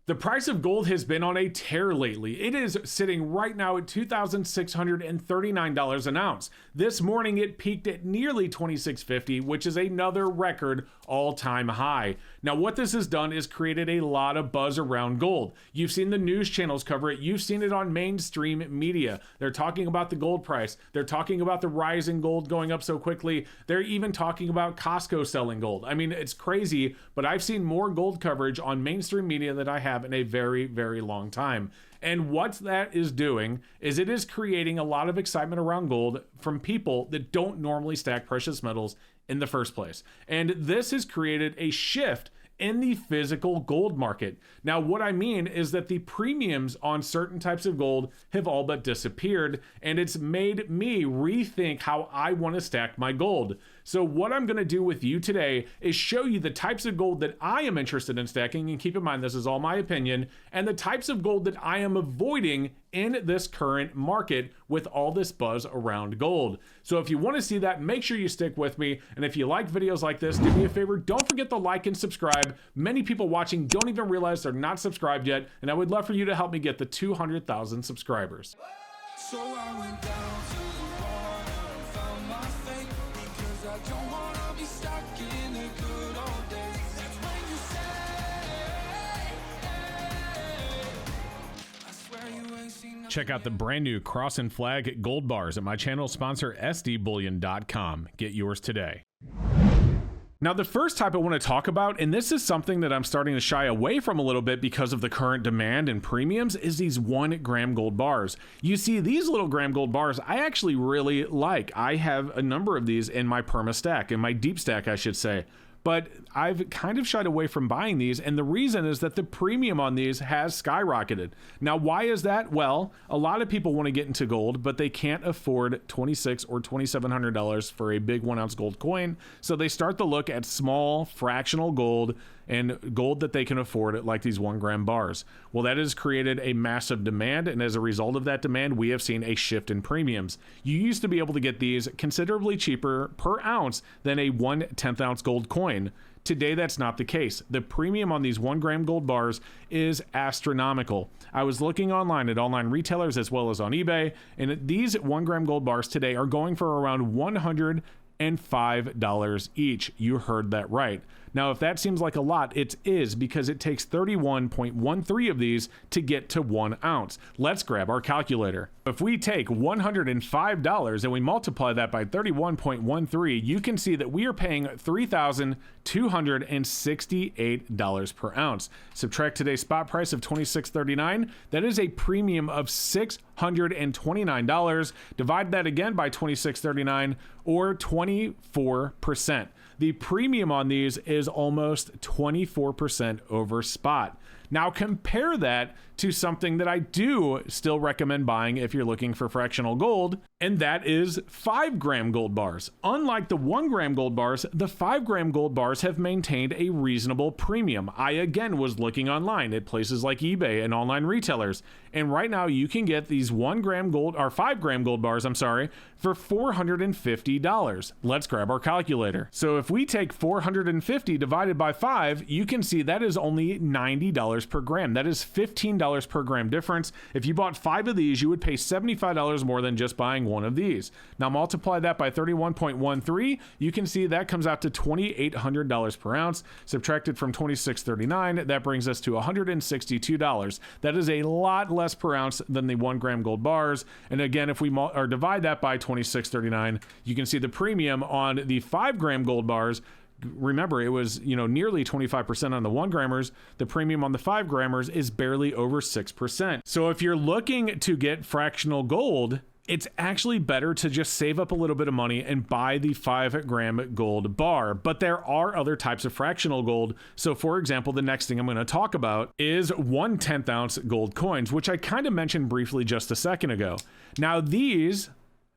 The price of gold has been on a tear lately. It is sitting right now at $2,639 an ounce. This morning it peaked at nearly $2,650, which is another record all-time high. Now what this has done is created a lot of buzz around gold. You've seen the news channels cover it. You've seen it on mainstream media. They're talking about the gold price. They're talking about the rise in gold going up so quickly. They're even talking about Costco selling gold. I mean, it's crazy, but I've seen more gold coverage on mainstream media than I have in a very, very long time. And what that is doing is it is creating a lot of excitement around gold from people that don't normally stack precious metals in the first place. And this has created a shift in the physical gold market. Now, what I mean is that the premiums on certain types of gold have all but disappeared, and it's made me rethink how I want to stack my gold. So what I'm going to do with you today is show you the types of gold that I am interested in stacking, and keep in mind this is all my opinion, and the types of gold that I am avoiding in this current market with all this buzz around gold. So if you want to see that, make sure you stick with me. And if you like videos like this, do me a favor, don't forget to like and subscribe. Many people watching don't even realize they're not subscribed yet, and I would love for you to help me get the 200,000 subscribers. So I went down to the water and found my fate, because I don't want to be stuck in the good old days. That's when you say, I swear you ain't seen nothing. Check out the brand new Cross and Flag gold bars at my channel sponsor sdbullion.com. Get yours today. Now, the first type I want to talk about, and this is something that I'm starting to shy away from a little bit because of the current demand and premiums, is these 1 gram gold bars. You see, these little gram gold bars, I actually really like. I have a number of these in my perma stack, in my deep stack, I should say. But I've kind of shied away from buying these, and the reason is that the premium on these has skyrocketed. Now, why is that? Well, a lot of people want to get into gold, but they can't afford $2,600 or $2,700 for a big 1 ounce gold coin, so they start to look at small fractional gold and gold that they can afford, like these 1 gram bars. Well, that has created a massive demand, and as a result of that demand, we have seen a shift in premiums. You used to be able to get these considerably cheaper per ounce than a 1/10 ounce gold coin. Today, that's not the case. The premium on these 1 gram gold bars is astronomical. I was looking online at online retailers as well as on eBay, and these 1 gram gold bars today are going for around $105 each. You heard that right. Now, if that seems like a lot, it is, because it takes 31.13 of these to get to 1 ounce. Let's grab our calculator. If we take $105 and we multiply that by 31.13, you can see that we are paying $3,268 per ounce. Subtract today's spot price of $26.39. That is a premium of $629. Divide that again by $26.39, or 24%. The premium on these is almost 24% over spot. Now compare that to something that I do still recommend buying if you're looking for fractional gold, and that is 5 gram gold bars. Unlike the 1 gram gold bars, the 5 gram gold bars have maintained a reasonable premium. I again was looking online at places like eBay and online retailers, and right now you can get these 1 gram gold, or 5 gram gold bars, I'm sorry, for $450. Let's grab our calculator. So if we take 450 divided by 5, you can see that is only $90 per gram. That is $15 per gram difference. If you bought 5 of these, you would pay $75 more than just buying 1 of these. Now multiply that by 31.13, you can see that comes out to $2,800 per ounce. Subtracted from $26.39, that brings us to $162. That is a lot less per ounce than the 1 gram gold bars. And again, if we divide that by $26.39, you can see the premium on the 5 gram gold bars. Remember, it was, nearly 25% on the 1 grammers. The premium on the 5 grammers is barely over 6%. So if you're looking to get fractional gold, it's actually better to just save up a little bit of money and buy the 5 gram gold bar. But there are other types of fractional gold. So for example, the next thing I'm going to talk about is 1/10 ounce gold coins, which I kind of mentioned briefly just a second ago. Now these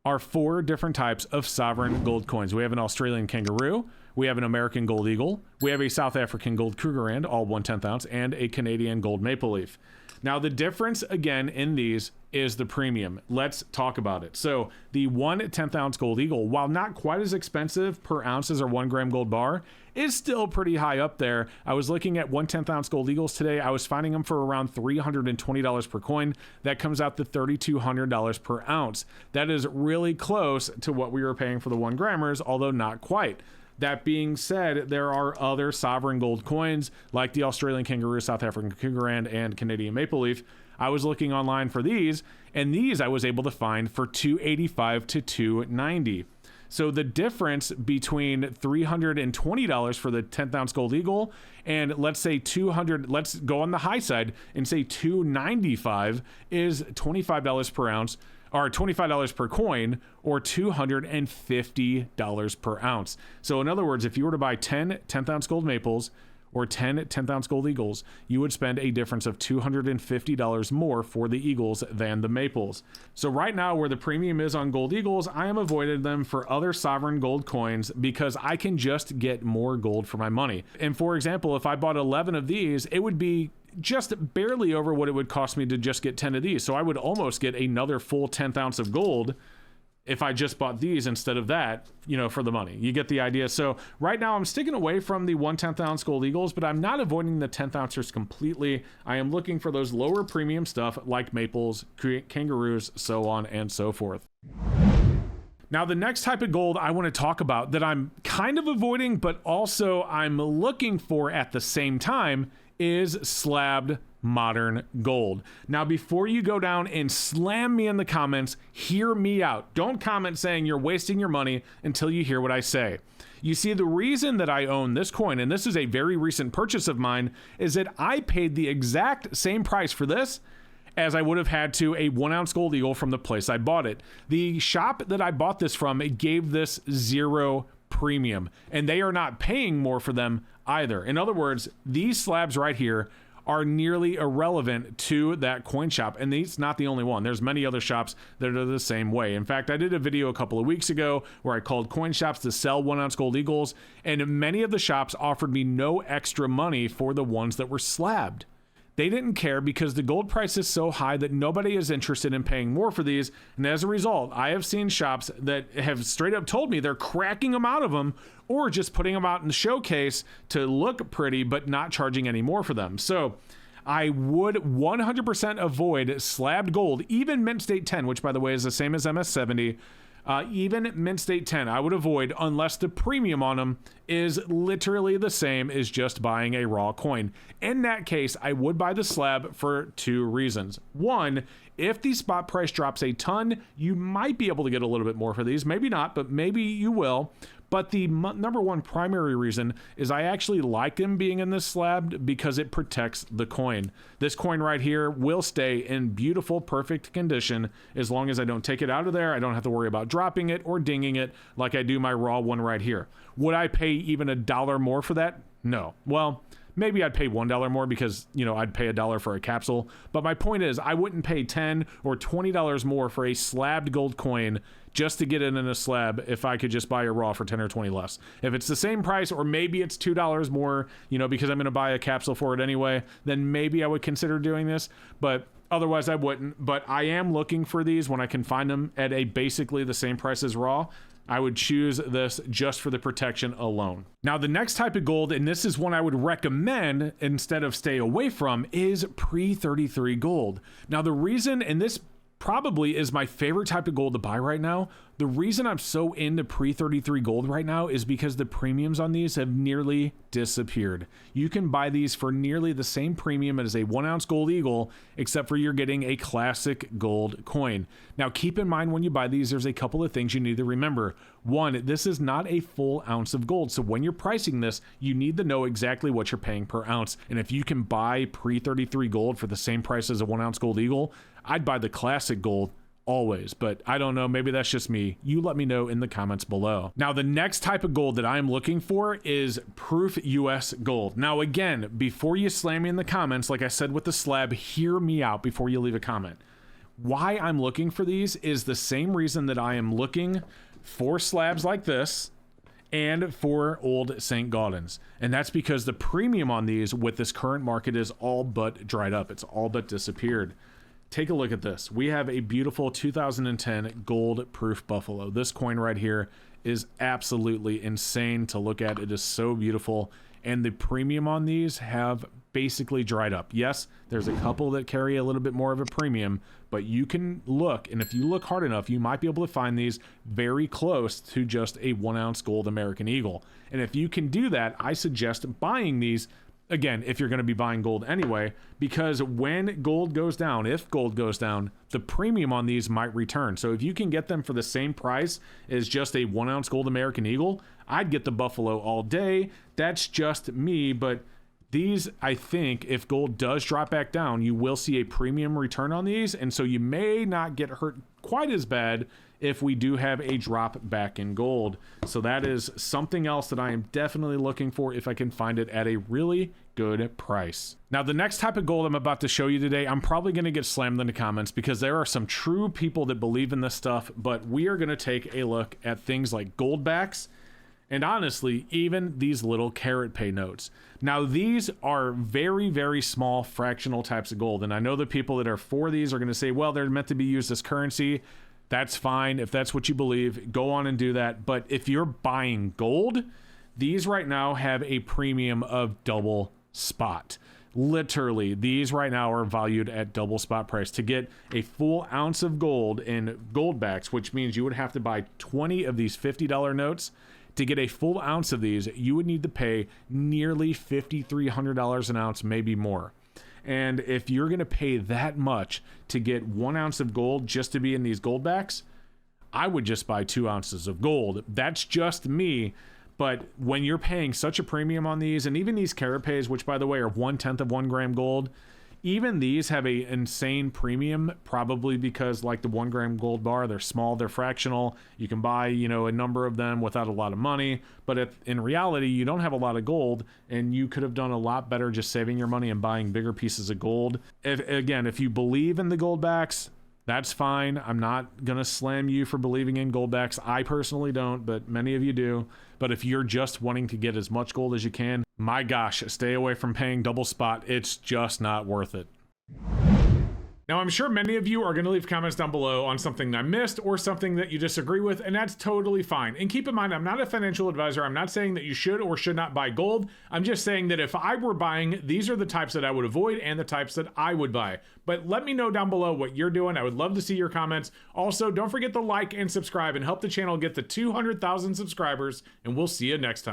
are 4 different types of sovereign gold coins. We have an Australian kangaroo, we have an American gold eagle, we have a South African gold Krugerrand, all 1/10 ounce, and a Canadian gold maple leaf. Now the difference again in these is the premium. Let's talk about it. So the 1 10th ounce gold eagle, while not quite as expensive per ounce as our 1 gram gold bar, is still pretty high up there. I was looking at 1 10th ounce gold eagles today. I was finding them for around $320 per coin. That comes out to $3,200 per ounce. That is really close to what we were paying for the 1 grammers, although not quite. That being said, there are other sovereign gold coins like the Australian kangaroo, South African cougarand, and Canadian maple leaf. I was looking online for these, and these I was able to find for $285 to $290. So the difference between $320 for the 10th ounce gold eagle and let's say $200, let's go on the high side and say $295 is $25 per ounce, or $25 per coin, or $250 per ounce. So in other words, if you were to buy 10 10th ounce gold maples or 10 10th ounce gold eagles, you would spend a difference of $250 more for the eagles than the maples. So right now, where the premium is on gold eagles, I am avoiding them for other sovereign gold coins because I can just get more gold for my money. And for example, if I bought 11 of these, it would be just barely over what it would cost me to just get 10 of these. So I would almost get another full 10th ounce of gold if I just bought these instead of that, you know, for the money. You get the idea. So right now I'm sticking away from the 1 10th ounce gold eagles, but I'm not avoiding the 10th ounces completely. I am looking for those lower premium stuff like maples, kangaroos, so on and so forth. Now, the next type of gold I want to talk about that I'm kind of avoiding, but also I'm looking for at the same time is slabbed modern gold. Now, before you go down and slam me in the comments, hear me out. Don't comment saying you're wasting your money until you hear what I say. You see, the reason that I own this coin, and this is a very recent purchase of mine, is that I paid the exact same price for this as I would have had to a 1 ounce gold eagle from the place I bought it. The shop that I bought this from, it gave this 0 premium, and they are not paying more for them either. In other words, these slabs right here are nearly irrelevant to that coin shop, and it's not the only one. There's many other shops that are the same way. In fact, I did a video a couple of weeks ago where I called coin shops to sell 1 ounce gold eagles, and many of the shops offered me no extra money for the ones that were slabbed. They didn't care because the gold price is so high that nobody is interested in paying more for these. And as a result, I have seen shops that have straight up told me they're cracking them out of them or just putting them out in the showcase to look pretty, but not charging any more for them. So I would 100% avoid slabbed gold, even Mint State 10, which by the way is the same as MS70. Even Mint State 10, I would avoid unless the premium on them is literally the same as just buying a raw coin. In that case, I would buy the slab for 2 reasons. One, if the spot price drops a ton, you might be able to get a little bit more for these. Maybe not, but maybe you will. But the number one primary reason is I actually like them being in this slab because it protects the coin. This coin right here will stay in beautiful, perfect condition as long as I don't take it out of there. I don't have to worry about dropping it or dinging it like I do my raw one right here. Would I pay even $1 more for that? No. Well, maybe I'd pay $1 more because, you know, I'd pay $1 for a capsule. But my point is I wouldn't pay $10 or $20 more for a slabbed gold coin just to get it in a slab if I could just buy a raw for 10 or 20 less. If it's the same price, or maybe it's $2 more, you know, because I'm going to buy a capsule for it anyway, then maybe I would consider doing this. But otherwise I wouldn't. But I am looking for these when I can find them at a basically the same price as raw. I would choose this just for the protection alone. Now, the next type of gold, and this is one I would recommend instead of stay away from, is pre-33 gold. Now, the reason, and this probably is my favorite type of gold to buy right now, the reason I'm so into pre-33 gold right now is because the premiums on these have nearly disappeared. You can buy these for nearly the same premium as a 1 ounce gold eagle, except for you're getting a classic gold coin. Now, keep in mind when you buy these, there's a couple of things you need to remember. One, this is not a full ounce of gold. So when you're pricing this, you need to know exactly what you're paying per ounce. And if you can buy pre-33 gold for the same price as a 1 ounce gold eagle, I'd buy the classic gold always, but I don't know, maybe that's just me. You let me know in the comments below. Now, the next type of gold that I'm looking for is proof US gold. Now, again, before you slam me in the comments, like I said with the slab, hear me out before you leave a comment. Why I'm looking for these is the same reason that I am looking for slabs like this and for old St. Gaudens. And that's because the premium on these with this current market is all but dried up. It's all but disappeared. take a look at this. We have a beautiful 2010 gold proof buffalo. This coin right here is absolutely insane to look at. It is so beautiful. And the premium on these have basically dried up. Yes, there's a couple that carry a little bit more of a premium, but you can look, and if you look hard enough, you might be able to find these very close to just a 1 ounce gold American Eagle. And if you can do that, I suggest buying these, again, if you're going to be buying gold anyway, because when gold goes down, if gold goes down, the premium on these might return. So if you can get them for the same price as just a 1 ounce gold American Eagle, I'd get the buffalo all day. That's just me, but these, I think, if gold does drop back down, you will see a premium return on these, and so you may not get hurt quite as bad if we do have a drop back in gold. So that is something else that I am definitely looking for if I can find it at a really good price. Now, the next type of gold I'm about to show you today, I'm probably going to get slammed in the comments because there are some true people that believe in this stuff, but we are going to take a look at things like gold backs, and honestly, even these little carrot pay notes. Now, these are very, very small fractional types of gold. And I know the people that are for these are going to say, well, they're meant to be used as currency. That's fine. If that's what you believe, go on and do that. But if you're buying gold, these right now have a premium of double spot. Literally, these right now are valued at double spot price. To get a full ounce of gold in gold backs, which means you would have to buy 20 of these $50 notes. To get a full ounce of these, you would need to pay nearly $5,300 an ounce, maybe more. And if you're going to pay that much to get 1 ounce of gold just to be in these gold backs, I would just buy 2 ounces of gold. That's just me. But when you're paying such a premium on these, and even these carat pays, which by the way are 1/10 of 1 gram gold, even these have a insane premium, probably because like the 1 gram gold bar, they're small, they're fractional. You can buy, you know, a number of them without a lot of money. But in reality, you don't have a lot of gold, and you could have done a lot better just saving your money and buying bigger pieces of gold. If you believe in the gold backs, that's fine. I'm not going to slam you for believing in gold backs. I personally don't, but many of you do. But if you're just wanting to get as much gold as you can, my gosh, stay away from paying double spot. It's just not worth it. Now, I'm sure many of you are going to leave comments down below on something that I missed or something that you disagree with, and that's totally fine. And keep in mind, I'm not a financial advisor. I'm not saying that you should or should not buy gold. I'm just saying that if I were buying, these are the types that I would avoid and the types that I would buy. But let me know down below what you're doing. I would love to see your comments. Also, don't forget to like and subscribe and help the channel get to 200,000 subscribers, and we'll see you next time.